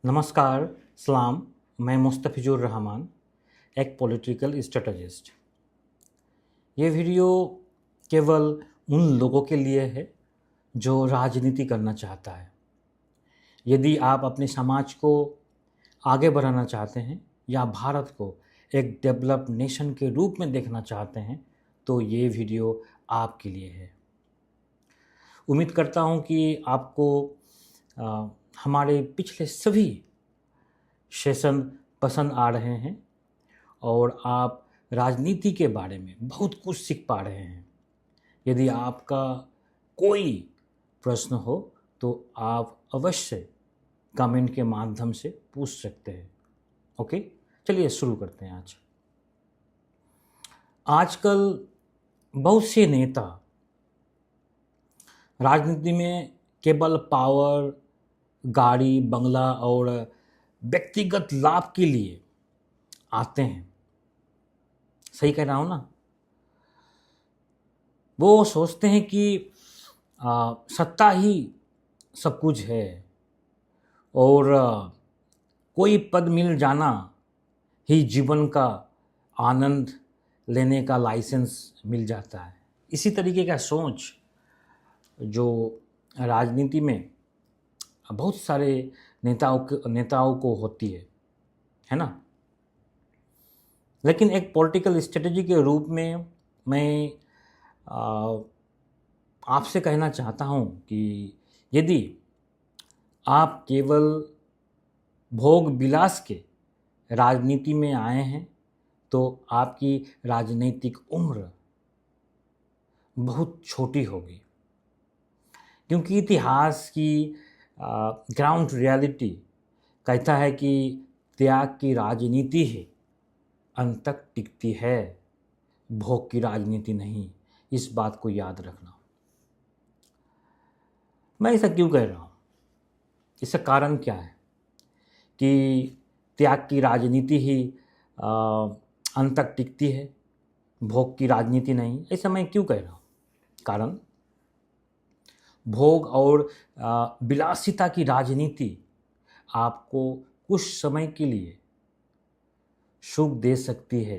नमस्कार, सलाम। मैं मुस्तफ़िज़ुर रहमान, एक पॉलिटिकल स्ट्रेटजिस्ट। ये वीडियो केवल उन लोगों के लिए है जो राजनीति करना चाहता है। यदि आप अपने समाज को आगे बढ़ाना चाहते हैं या भारत को एक डेवलप्ड नेशन के रूप में देखना चाहते हैं तो ये वीडियो आपके लिए है। उम्मीद करता हूँ कि आपको हमारे पिछले सभी सेशन पसंद आ रहे हैं और आप राजनीति के बारे में बहुत कुछ सीख पा रहे हैं। यदि आपका कोई प्रश्न हो तो आप अवश्य कमेंट के माध्यम से पूछ सकते हैं। ओके, चलिए शुरू करते हैं। आजकल बहुत से नेता राजनीति में केवल पावर, गाड़ी, बंगला और व्यक्तिगत लाभ के लिए आते हैं। सही कह रहा हूँ ना? वो सोचते हैं कि सत्ता ही सब कुछ है और कोई पद मिल जाना ही जीवन का आनंद लेने का लाइसेंस मिल जाता है। इसी तरीके का सोच जो राजनीति में बहुत सारे नेताओं को होती है ना। लेकिन एक पॉलिटिकल स्ट्रेटजी के रूप में मैं आपसे कहना चाहता हूँ कि यदि आप केवल भोग विलास के राजनीति में आए हैं तो आपकी राजनीतिक उम्र बहुत छोटी होगी, क्योंकि इतिहास की ग्राउंड रियलिटी कहता है कि त्याग की राजनीति ही अंत तक टिकती है, भोग की राजनीति नहीं। इस बात को याद रखना। मैं ऐसा क्यों कह रहा हूँ? इसका कारण क्या है कि त्याग की राजनीति ही अंत तक टिकती है, भोग की राजनीति नहीं? ऐसा मैं क्यों कह रहा हूँ? कारण भोग और विलासिता की राजनीति आपको कुछ समय के लिए सुख दे सकती है।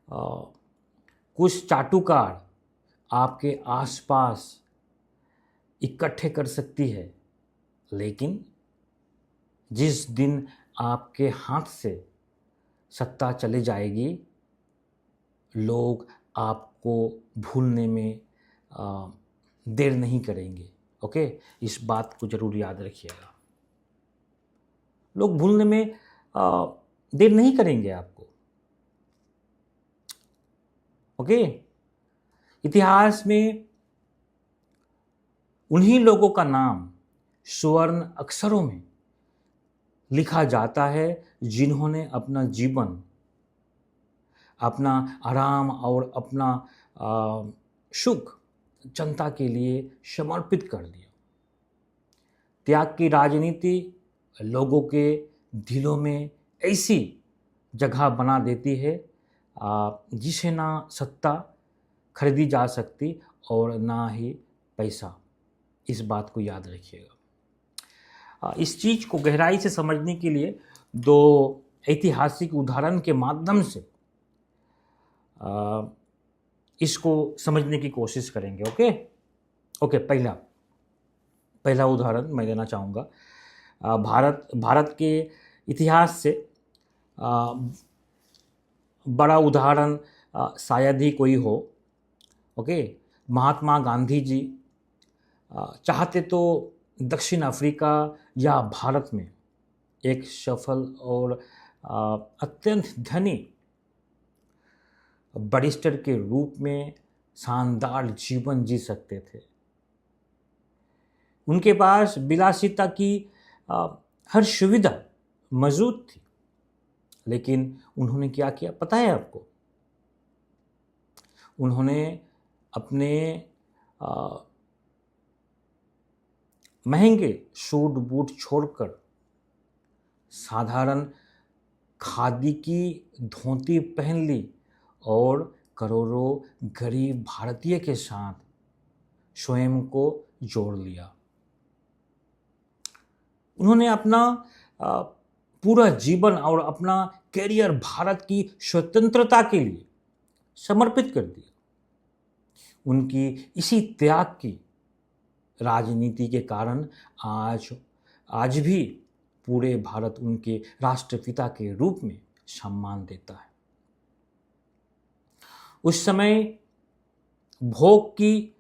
कुछ चाटुकार आपके आसपास इकट्ठे कर सकती है, लेकिन जिस दिन आपके हाथ से सत्ता चली जाएगी, लोग आपको भूलने में देर नहीं करेंगे। ओके, इस बात को ज़रूर याद रखिएगा। लोग भूलने में देर नहीं करेंगे आपको। ओके, इतिहास में उन्हीं लोगों का नाम स्वर्ण अक्षरों में लिखा जाता है जिन्होंने अपना जीवन, अपना आराम और अपना सुख जनता के लिए समर्पित कर दिया। त्याग की राजनीति लोगों के दिलों में ऐसी जगह बना देती है जिसे ना सत्ता खरीदी जा सकती और ना ही पैसा। इस बात को याद रखिएगा। इस चीज़ को गहराई से समझने के लिए दो ऐतिहासिक उदाहरण के माध्यम से इसको समझने की कोशिश करेंगे। ओके, पहला उदाहरण मैं देना चाहूँगा। भारत के इतिहास से बड़ा उदाहरण शायद ही कोई हो। ओके, महात्मा गांधी जी चाहते तो दक्षिण अफ्रीका या भारत में एक सफल और अत्यंत धनी बैरिस्टर के रूप में शानदार जीवन जी सकते थे। उनके पास विलासिता की हर सुविधा मौजूद थी, लेकिन उन्होंने क्या किया पता है आपको? उन्होंने अपने महंगे सूट बूट छोड़कर साधारण खादी की धोती पहन ली और करोड़ों गरीब भारतीय के साथ स्वयं को जोड़ लिया। उन्होंने अपना पूरा जीवन और अपना कैरियर भारत की स्वतंत्रता के लिए समर्पित कर दिया। उनकी इसी त्याग की राजनीति के कारण आज भी पूरे भारत उनके राष्ट्रपिता के रूप में सम्मान देता है। उस समय भोग की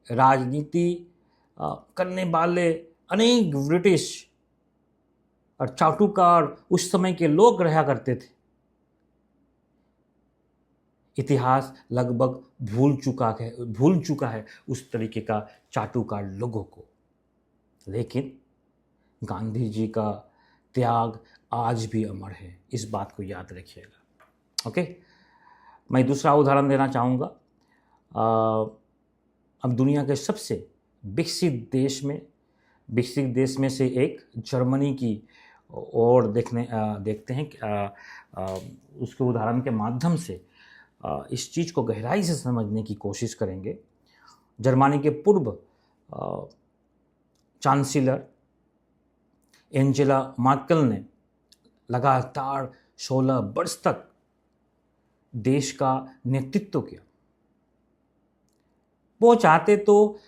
राजनीति करने वाले अनेक ब्रिटिश और चाटुकार उस समय के लोग रहा करते थे। इतिहास लगभग भूल चुका है उस तरीके का चाटुकार लोगों को, लेकिन गांधी जी का त्याग आज भी अमर है, इस बात को याद रखिएगा। ओके, मैं दूसरा उदाहरण देना चाहूँगा। अब दुनिया के सबसे विकसित देश में से एक जर्मनी की ओर देखते हैं उसके उदाहरण के माध्यम से इस चीज़ को गहराई से समझने की कोशिश करेंगे। जर्मनी के पूर्व चांसलर एंजेला मर्केल ने लगातार 16 वर्ष तक देश का नेतृत्व किया। वो चाहते तो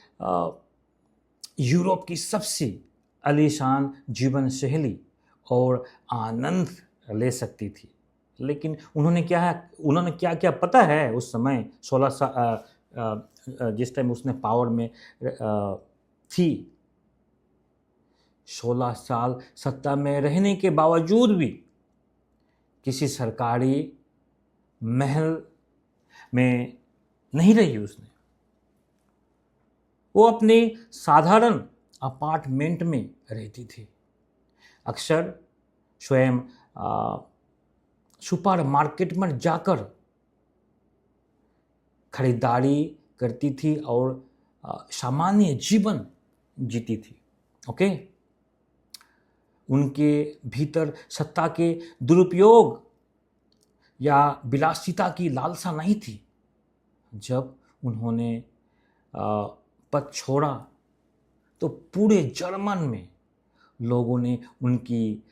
यूरोप की सबसे आलीशान जीवन शैली और आनंद ले सकती थी, लेकिन उन्होंने क्या किया पता है? उस समय 16 जिस टाइम उसने पावर में थी, 16 साल सत्ता में रहने के बावजूद भी किसी सरकारी महल में नहीं रही उसने। वो अपने साधारण अपार्टमेंट में रहती थी। अक्सर स्वयं सुपर मार्केट में जाकर खरीदारी करती थी और सामान्य जीवन जीती थी। ओके, उनके भीतर सत्ता के दुरुपयोग या विलासिता की लालसा नहीं थी। जब उन्होंने पद छोड़ा तो पूरे जर्मन में लोगों ने उनकी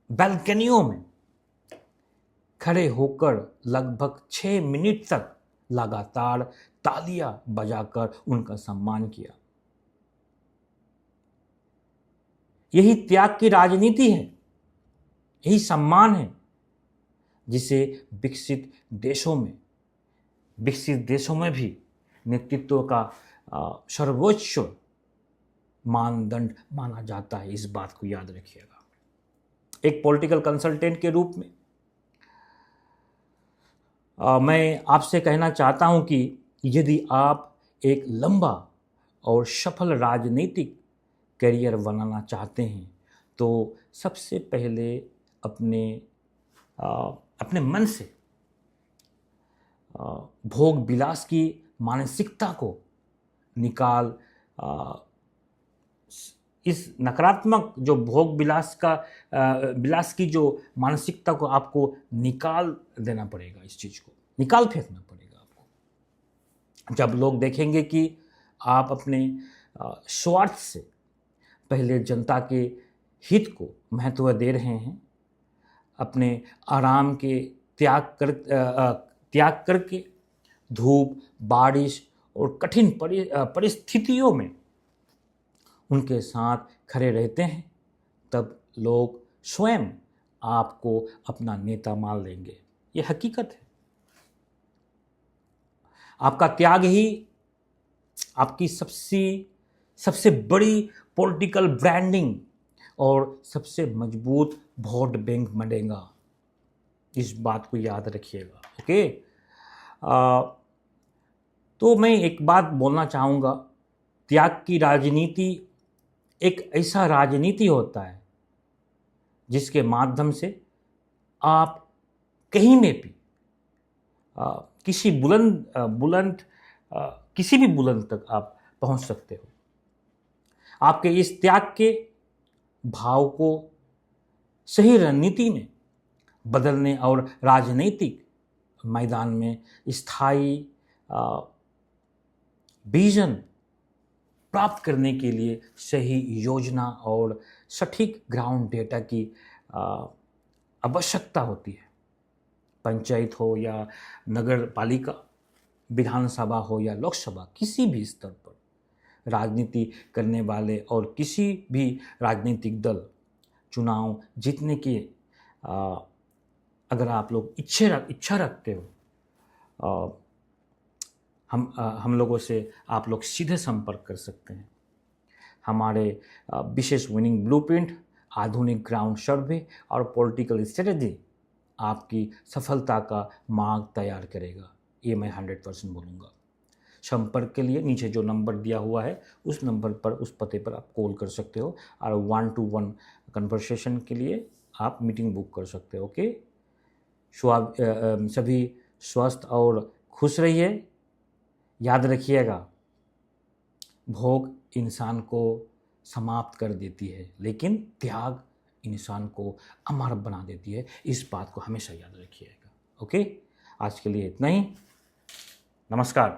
बालकनियों में खड़े होकर लगभग 6 मिनट तक लगातार तालियां बजाकर उनका सम्मान किया। यही त्याग की राजनीति है, यही सम्मान है जिसे विकसित देशों में भी नेतृत्व का सर्वोच्च मानदंड माना जाता है। इस बात को याद रखिएगा। एक पॉलिटिकल कंसल्टेंट के रूप में मैं आपसे कहना चाहता हूं कि यदि आप एक लंबा और सफल राजनीतिक करियर बनाना चाहते हैं तो सबसे पहले अपने मन से भोग विलास की मानसिकता को निकाल इस नकारात्मक जो भोग विलास की जो मानसिकता को आपको निकाल देना पड़ेगा। इस चीज़ को निकाल फेंकना पड़ेगा आपको। जब लोग देखेंगे कि आप अपने स्वार्थ से पहले जनता के हित को महत्व दे रहे हैं, अपने आराम के त्याग करके धूप, बारिश और कठिन परिस्थितियों में उनके साथ खड़े रहते हैं, तब लोग स्वयं आपको अपना नेता मान लेंगे। ये हकीकत है। आपका त्याग ही आपकी सबसे बड़ी पॉलिटिकल ब्रांडिंग और सबसे मजबूत वोट बैंक बनेगा। इस बात को याद रखिएगा। ओके, तो मैं एक बात बोलना चाहूँगा। त्याग की राजनीति एक ऐसा राजनीति होता है जिसके माध्यम से आप कहीं में भी किसी भी बुलंद तक आप पहुंच सकते हो। आपके इस त्याग के भाव को सही रणनीति में बदलने और राजनीतिक मैदान में स्थायी विजन प्राप्त करने के लिए सही योजना और सटीक ग्राउंड डेटा की आवश्यकता होती है। पंचायत हो या नगर पालिका, विधानसभा हो या लोकसभा, किसी भी स्तर पर राजनीति करने वाले और किसी भी राजनीतिक दल चुनाव जीतने के अगर आप लोग इच्छा रखते हो, हम लोगों से आप लोग सीधे संपर्क कर सकते हैं। हमारे विशेष विनिंग ब्लूप्रिंट, आधुनिक ग्राउंड सर्वे और पॉलिटिकल स्ट्रेटजी आपकी सफलता का मार्ग तैयार करेगा, ये मैं 100% बोलूँगा। संपर्क के लिए नीचे जो नंबर दिया हुआ है उस नंबर पर, उस पते पर आप कॉल कर सकते हो और 1-to-1 कन्वर्सेशन के लिए आप मीटिंग बुक कर सकते हो। ओके, सभी स्वस्थ और खुश रहिए। याद रखिएगा, भोग इंसान को समाप्त कर देती है, लेकिन त्याग इंसान को अमर बना देती है। इस बात को हमेशा याद रखिएगा। ओके, आज के लिए इतना ही। नमस्कार।